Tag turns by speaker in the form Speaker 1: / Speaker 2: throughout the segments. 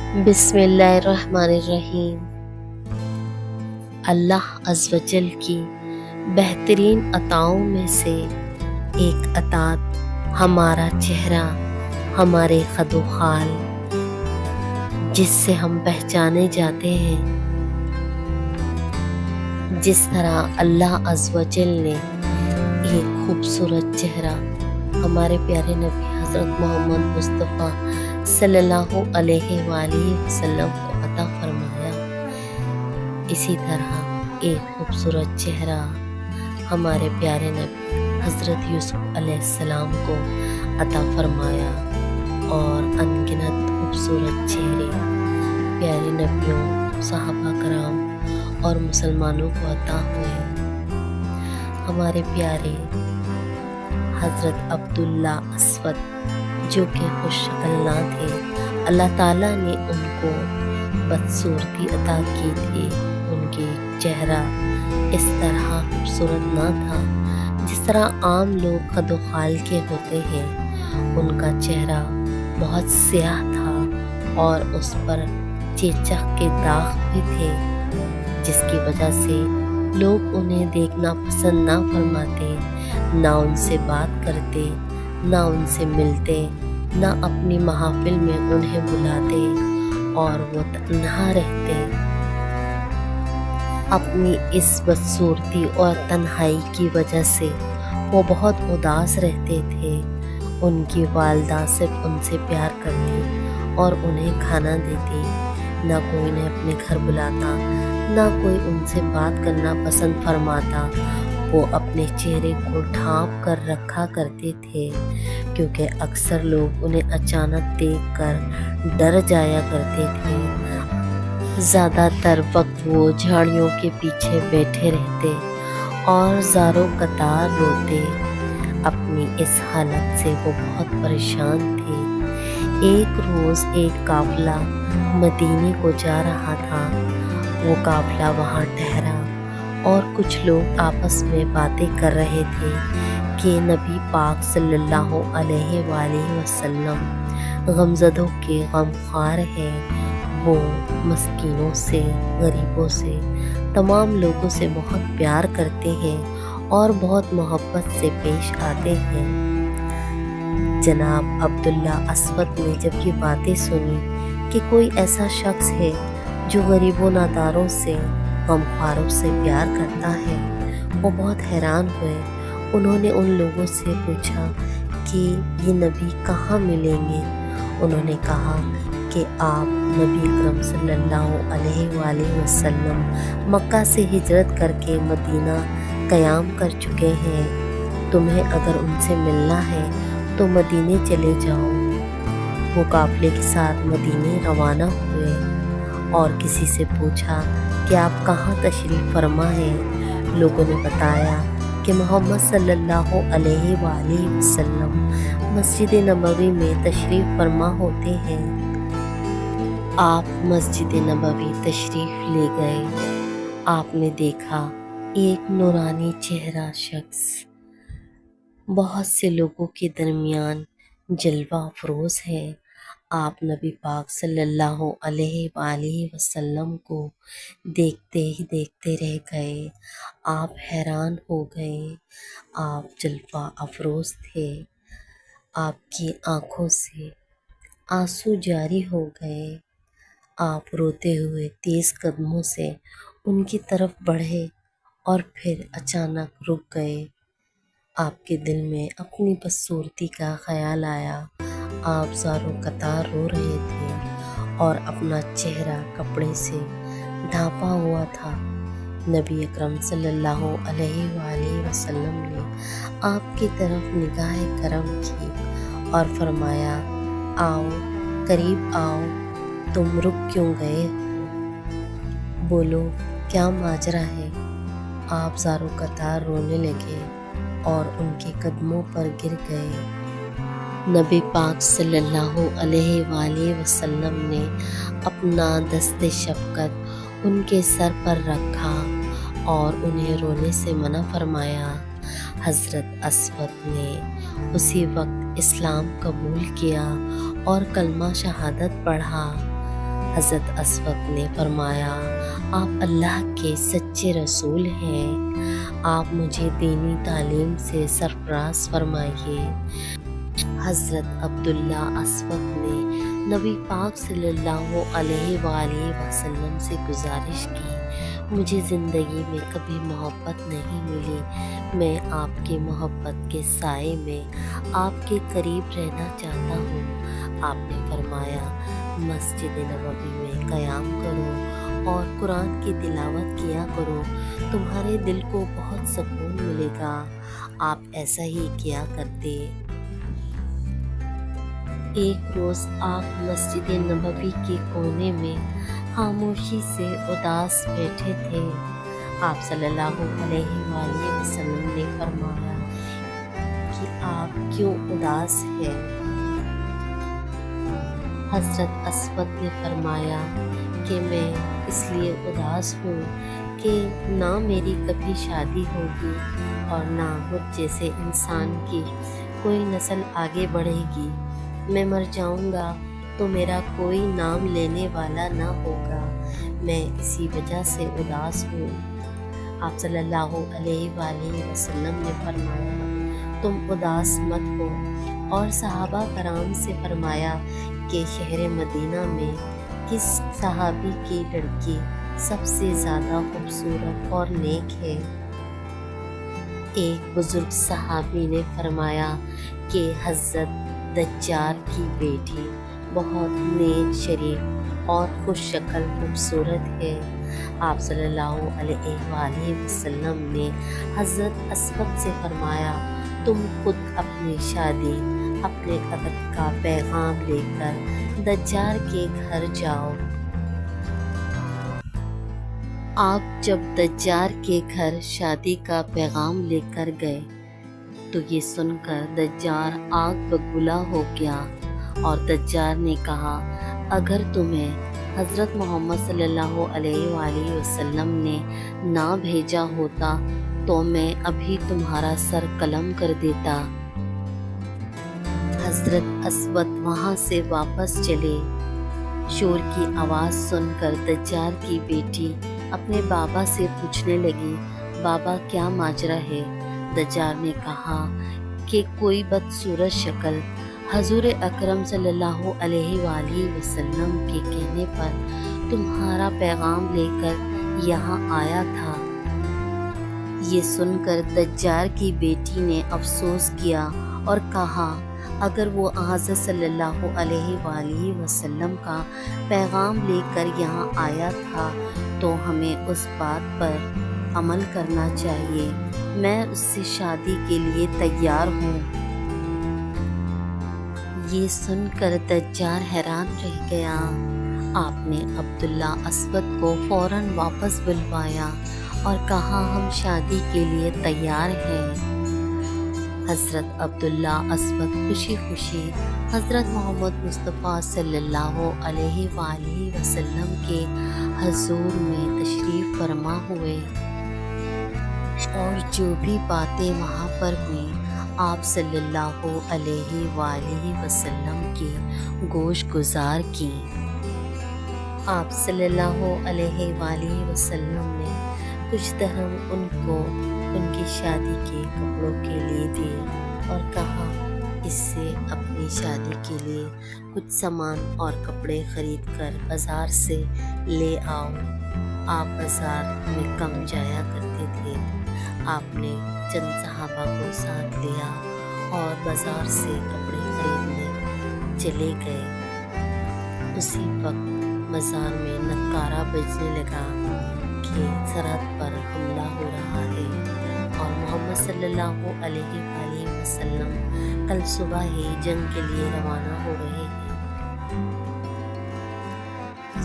Speaker 1: بسم اللہ الرحمن الرحیم۔ اللہ عز و جل کی بہترین عطاؤں میں سے ایک عطات ہمارا چہرہ، ہمارے خد و خال، جس سے ہم پہچانے جاتے ہیں۔ جس طرح اللہ عز و جل نے ایک خوبصورت چہرہ ہمارے پیارے نبی حضرت محمد مصطفیٰ صلی اللہ علیہ وآلہ وسلم کو عطا فرمایا، اسی طرح ایک خوبصورت چہرہ ہمارے پیارے نبی حضرت یوسف علیہ السلام کو عطا فرمایا، اور ان گنت خوبصورت چہرے پیارے نبیوں، صحابہ کرام اور مسلمانوں کو عطا ہوئے۔ ہمارے پیارے حضرت عبداللہ اسود جو کہ خوش شکل نہ تھے، اللہ تعالیٰ نے ان کو بدصورتی عطا کی تھی۔ ان کے چہرہ اس طرح خوبصورت نہ تھا جس طرح عام لوگ خد و خال کے ہوتے ہیں۔ ان کا چہرہ بہت سیاہ تھا اور اس پر چیچک کے داغ بھی تھے، جس کی وجہ سے لوگ انہیں دیکھنا پسند نہ فرماتے، نہ ان سے بات کرتے، نہ ان سے ملتے، نہ اپنی محافل میں انہیں بلاتے، اور وہ تنہا رہتے۔ اپنی اس بدصورتی اور تنہائی کی وجہ سے وہ بہت اداس رہتے تھے۔ ان کی والدہ صرف ان سے پیار کرتی اور انہیں کھانا دیتی، نہ کوئی انہیں اپنے گھر بلاتا، نہ کوئی ان سے بات کرنا پسند فرماتا۔ وہ اپنے چہرے کو ڈھانپ کر رکھا کرتے تھے، کیونکہ اکثر لوگ انہیں اچانک دیکھ کر ڈر جایا کرتے تھے۔ زیادہ تر وقت وہ جھاڑیوں کے پیچھے بیٹھے رہتے اور زاروں قطار روتے۔ اپنی اس حالت سے وہ بہت پریشان تھے۔ ایک روز ایک قافلہ مدینے کو جا رہا تھا۔ وہ قافلہ وہاں ٹھہرا اور کچھ لوگ آپس میں باتیں کر رہے تھے کہ نبی پاک صلی اللہ علیہ وآلہ وسلم غمزدوں کے غمخوار ہیں۔ وہ مسکینوں سے، غریبوں سے، تمام لوگوں سے بہت پیار کرتے ہیں اور بہت محبت سے پیش آتے ہیں۔ جناب عبداللہ اسود نے جب یہ باتیں سنی کہ کوئی ایسا شخص ہے جو غریب و ناداروں سے، غمخواروں سے پیار کرتا ہے، وہ بہت حیران ہوئے۔ انہوں نے ان لوگوں سے پوچھا کہ یہ نبی کہاں ملیں گے؟ انہوں نے کہا کہ آپ نبی اکرم صلی اللہ علیہ وآلہ وسلم مکہ سے ہجرت کر کے مدینہ قیام کر چکے ہیں۔ تمہیں اگر ان سے ملنا ہے تو مدینے چلے جاؤ۔ وہ قافلے کے ساتھ مدینے روانہ ہوئے اور کسی سے پوچھا کہ آپ کہاں تشریف فرما ہیں؟ لوگوں نے بتایا کہ محمد صلی اللہ علیہ وآلہ وسلم مسجد نبوی میں تشریف فرما ہوتے ہیں۔ آپ مسجد نبوی تشریف لے گئے۔ آپ نے دیکھا ایک نورانی چہرہ شخص بہت سے لوگوں کے درمیان جلوہ افروز ہے۔ آپ نبی پاک صلی اللہ علیہ وآلہ وسلم کو دیکھتے ہی دیکھتے رہ گئے۔ آپ حیران ہو گئے۔ آپ جلوہ افروز تھے۔ آپ کی آنکھوں سے آنسو جاری ہو گئے۔ آپ روتے ہوئے تیز قدموں سے ان کی طرف بڑھے اور پھر اچانک رک گئے۔ آپ کے دل میں اپنی بدصورتی کا خیال آیا۔ آپ زاروں قطار رو رہے تھے اور اپنا چہرہ کپڑے سے ڈھانپا ہوا تھا۔ نبی اکرم صلی اللہ علیہ وآلہ وسلم نے آپ کی طرف نگاہ کرم کی اور فرمایا، آؤ، قریب آؤ، تم رک کیوں گئے ہو؟ بولو، کیا ماجرا ہے؟ آپ زاروں قطار رونے لگے اور ان کے قدموں پر گر گئے۔ نبی پاک صلی اللہ علیہ وآلہ وسلم نے اپنا دست شفقت ان کے سر پر رکھا اور انہیں رونے سے منع فرمایا۔ حضرت اسود نے اسی وقت اسلام قبول کیا اور کلمہ شہادت پڑھا۔ حضرت اسود نے فرمایا آپ اللہ کے سچے رسول ہیں، آپ مجھے دینی تعلیم سے سرفراز فرمائیے۔ حضرت عبداللہ اسود نے نبی پاک صلی اللہ علیہ وآلہ وسلم سے گزارش کی، مجھے زندگی میں کبھی محبت نہیں ملی، میں آپ کی محبت کے سائے میں آپ کے قریب رہنا چاہتا ہوں۔ آپ نے فرمایا مسجد نبوی میں قیام کرو اور قرآن کی تلاوت کیا کرو، تمہارے دل کو بہت سکون ملے گا۔ آپ ایسا ہی کیا کرتے۔ ایک روز آپ مسجد نبوی کے کونے میں خاموشی سے اداس بیٹھے تھے۔ آپ صلی اللہ علیہ وآلہ وسلم نے فرمایا کہ آپ کیوں اداس ہیں؟ حضرت اسود نے فرمایا کہ میں اس لیے اداس ہوں کہ نہ میری کبھی شادی ہوگی اور نہ مجھ جیسے انسان کی کوئی نسل آگے بڑھے گی۔ میں مر جاؤں گا تو میرا کوئی نام لینے والا نہ ہوگا، میں اسی وجہ سے اداس ہوں۔ آپ صلی اللہ علیہ وآلہ وسلم نے فرمایا تم اداس مت ہو، اور صحابہ کرام سے فرمایا کہ شہر مدینہ میں کس صحابی کی لڑکی سب سے زیادہ خوبصورت اور نیک ہے؟ ایک بزرگ صحابی نے فرمایا کہ حضرت دجال کی بیٹی بہت نیک، شریف اور خوش شکل خوبصورت ہے۔ آپ صلی اللہ علیہ وآلہ وسلم نے حضرت اسود سے فرمایا تم خود اپنی شادی، اپنے عقد کا پیغام لے کر دجال کے گھر جاؤ۔ آپ جب دجال کے گھر شادی کا پیغام لے کر گئے تو یہ سن کر دجال آگ بگولا ہو گیا، اور دجال نے کہا اگر تمہیں حضرت محمد صلی اللہ علیہ وآلہ وسلم نے نہ بھیجا ہوتا تو میں ابھی تمہارا سر قلم کر دیتا۔ حضرت اسود وہاں سے واپس چلے۔ شور کی آواز سن کر دجال کی بیٹی اپنے بابا سے پوچھنے لگی بابا کیا ماجرا ہے؟ دجال نے کہا کہ کوئی بدصورت شکل حضور اکرم صلی اللہ علیہ وآلہ وسلم کے کہنے پر تمہارا پیغام لے کر یہاں آیا تھا۔ یہ سن کر دجال کی بیٹی نے افسوس کیا اور کہا اگر وہ حضرت صلی اللہ علیہ وآلہ وسلم کا پیغام لے کر یہاں آیا تھا تو ہمیں اس بات پر عمل کرنا چاہیے، میں اس سے شادی کے لیے تیار ہوں۔ یہ سن کر دجال حیران رہ گیا۔ آپ نے عبداللہ اسود کو فوراً واپس بلوایا اور کہا ہم شادی کے لیے تیار ہیں۔ حضرت عبداللہ اسود خوشی خوشی حضرت محمد مصطفیٰ صلی اللہ علیہ وآلہ وسلم کے حضور میں تشریف فرما ہوئے، اور جو بھی باتیں وہاں پر ہوئیں آپ صلی اللہ علیہ وآلہ وسلم کی گوش گزار کی۔ آپ صلی اللہ علیہ وآلہ وسلم نے کچھ درہم ان کو ان کی شادی کے کپڑوں کے لیے دیے اور کہا اس سے اپنی شادی کے لیے کچھ سامان اور کپڑے خرید کر بازار سے لے آؤ۔ آپ بازار میں کم جایا کرتے تھے۔ آپ نے چند صحابہ کو ساتھ لیا اور بازار سے کپڑے خریدنے چلے گئے۔ اسی وقت بازار میں نکارہ بجنے لگا کہ سرحد پر حملہ ہو رہا ہے اور محمد صلی اللہ علیہ وآلہ وسلم کل صبح ہی جنگ کے لیے روانہ ہو رہے ہیں۔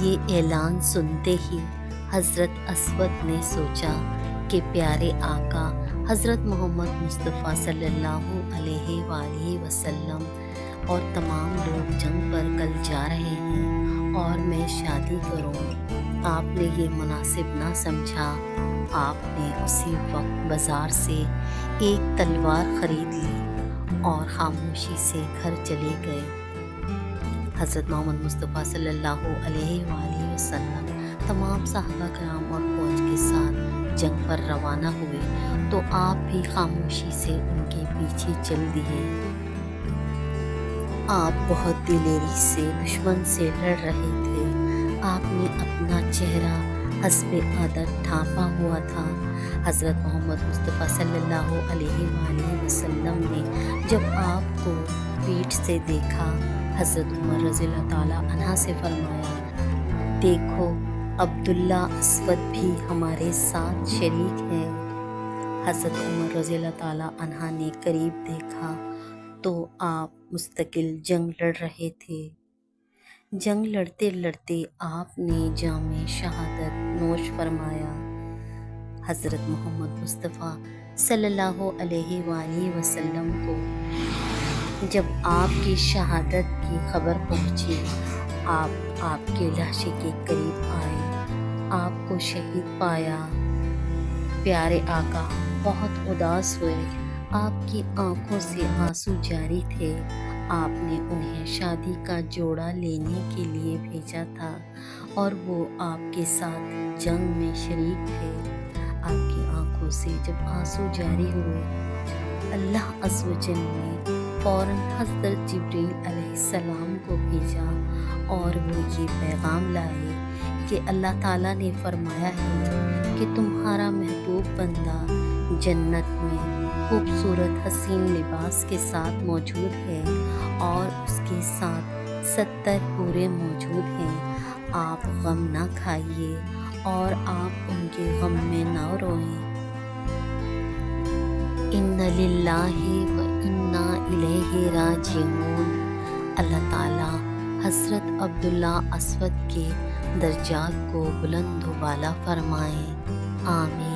Speaker 1: یہ اعلان سنتے ہی حضرت اسود نے سوچا کہ پیارے آقا حضرت محمد مصطفیٰ صلی اللہ علیہ وآلہ وسلم اور تمام لوگ جنگ پر کل جا رہے ہیں اور میں شادی کروں۔ آپ نے یہ مناسب نہ سمجھا۔ آپ نے اسی وقت بازار سے ایک تلوار خرید لی اور خاموشی سے گھر چلے گئے۔ حضرت محمد مصطفیٰ صلی اللہ علیہ وآلہ وسلم تمام صحابہ کرام اور فوج کے ساتھ جنگ پر روانہ ہوئے تو آپ بھی خاموشی سے ان کے پیچھے چل دیے۔ آپ بہت دلیری سے دشمن سے لڑ رہے تھے۔ آپ نے اپنا چہرہ حسب عادت ڈھانپا ہوا تھا۔ حضرت محمد مصطفیٰ صلی اللہ علیہ وآلہ وسلم نے جب آپ کو پیٹھ سے دیکھا، حضرت عمر رضی اللہ تعالیٰ عنہ سے فرمایا، دیکھو عبداللہ اسود بھی ہمارے ساتھ شریک ہے۔ حضرت عمر رضی اللہ تعالیٰ عنہ نے قریب دیکھا تو آپ مستقل جنگ لڑ رہے تھے۔ جنگ لڑتے لڑتے آپ نے جام شہادت نوش فرمایا۔ حضرت محمد مصطفیٰ صلی اللہ علیہ وآلہ وسلم کو جب آپ کی شہادت کی خبر پہنچی، آپ کے لاشے کے قریب آئے، آپ کو شہید پایا۔ پیارے آقا بہت اداس ہوئے، آپ کی آنکھوں سے آنسو جاری تھے۔ آپ نے انہیں شادی کا جوڑا لینے کے لیے بھیجا تھا اور وہ آپ کے ساتھ جنگ میں شریک تھے۔ آپ کی آنکھوں سے جب آنسو جاری ہوئے، اللہ عز و جل نے فوراً حضرت جبریل علیہ السلام کو بھیجا اور وہ یہ پیغام لائے کہ اللہ تعالیٰ نے فرمایا ہے کہ تمہارا محبوب بندہ جنت میں خوبصورت حسین لباس کے ساتھ موجود ہے اور اس کے ساتھ 70 حوریں موجود ہیں۔ آپ غم نہ کھائیے اور آپ ان کے غم میں نہ روئیں۔ اِنَّ لِلَّهِ وَإِنَّا إِلَيْهِ رَاجِعُونَ۔ اللہ تعالیٰ حضرت عبداللہ اسود کے درجات کو بلند و بالا فرمائیں، آمین۔